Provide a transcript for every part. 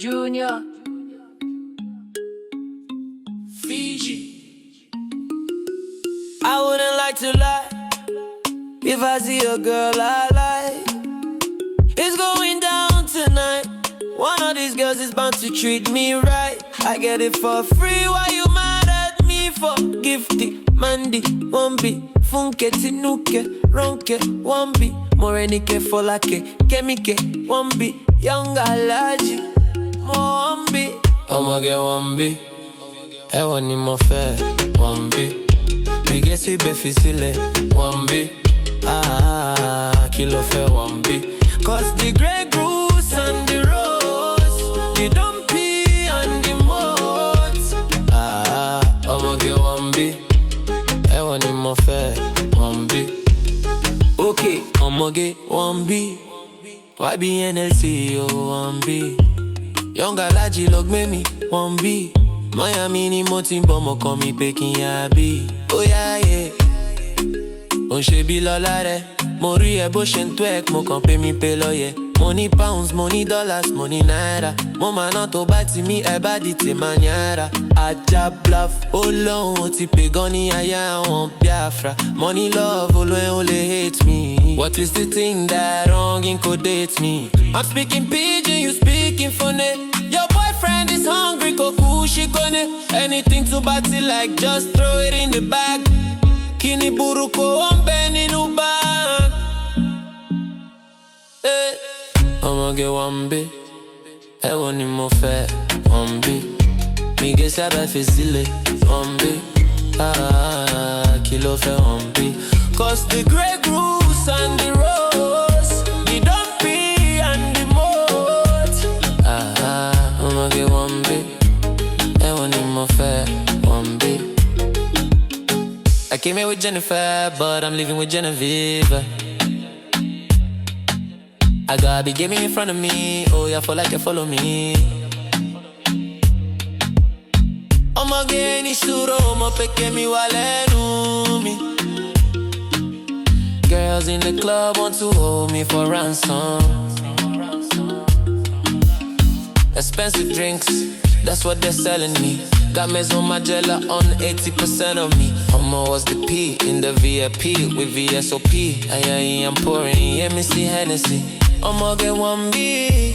Junior, Fiji. I wouldn't like to lie. If I see a girl I like, it's going down tonight. One of these girls is bound to treat me right. I get it for free, why you mad at me for? Gifty, Mandy, Wambi, Funke, Tinuke, Ronke, Wambi, Morenike, Folake, Kemike, Wambi, Young Alaji, Wambi. I'ma get Wambi, ẹ̀wọ̀n ni mo fẹ́, Wambi. Bigesi befi sile, Wambi. Kí ló fẹ́, Wambi. Cause the grey goose and the rose, the dumpy and the moat. I'ma get Wambi, ẹ̀wọ̀n ni mo fẹ́, Wambi. Okay, I'ma get Wambi. YBNLC, oh Wambi. Young Alaji log me, Wambi. Miami ni mo ti ń bọ̀ mo kàn mí pé kí n yá bí. Oh yeah, yeah. Ó ń ṣe bí lọ́lá rẹ̀. Mo rí ẹ bó ṣe ń tó ẹ̀ mo kàn pé mi pé lọ́yẹ̀. Mo ní pounds, mo ní dollars, mo ní náírà. Mo máa ná tó bá ti mí ẹ bá di tèmá nyára. Ajá bluff, ó lóhun ó ti pè gan ní ayé àwọn Biafra. Money love, olóyún ó lè hate me. What is the thing that wrong in could date me? I'm speaking pidgin, you speaking funny. Your boyfriend is hungry, koku shikone. Anything to batty like, just throw it in the bag. Kini buruko ombe ninu bag. Hey. I'ma get Wambi, ẹ̀wọ̀n ni mo fẹ́, Wambi. Mi gé sábẹ́ fi sílẹ̀, Wambi. Kí ló fẹ́, Wambi. Cause the grey goose and the rose, the dumpy and the moat. I'ma get Wambi, ẹ̀wọ̀n ni mo fẹ́, Wambi. I came here with Jennifer, but I'm leaving with Genevieve. I got be giving in front of me, oh yeah, feel like you follow me. I'ma get any suro, I'ma pick me while me. Girls in the club want to hold me for ransom. Expensive drinks, that's what they're selling me. Got Meso Magella on 80% of me. I'ma was the P in the VIP with VSOP. I'm pouring, yeah, me see Hennessy. I'ma get Wambi,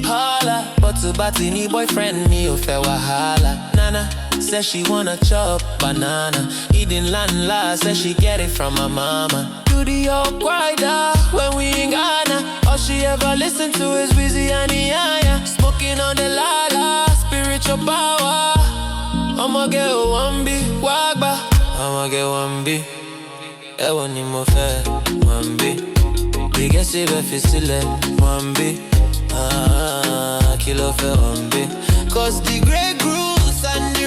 holla. But to batini boyfriend me, oh fair wahala. Nana says she wanna chop banana. Eating land la, says she get it from my mama. Do the old grinder when we in Ghana. All she ever listen to is Weezy and Iyanya. Smoking on the lala, spiritual power. I'ma get Wambi, wagba. I'ma get Wambi, ẹ̀wọ̀n ni mo fẹ́, Wambi. Bigesi befi sílẹ̀, Wambi. Kí ló fẹ́, Wambi. Cause the grey goose and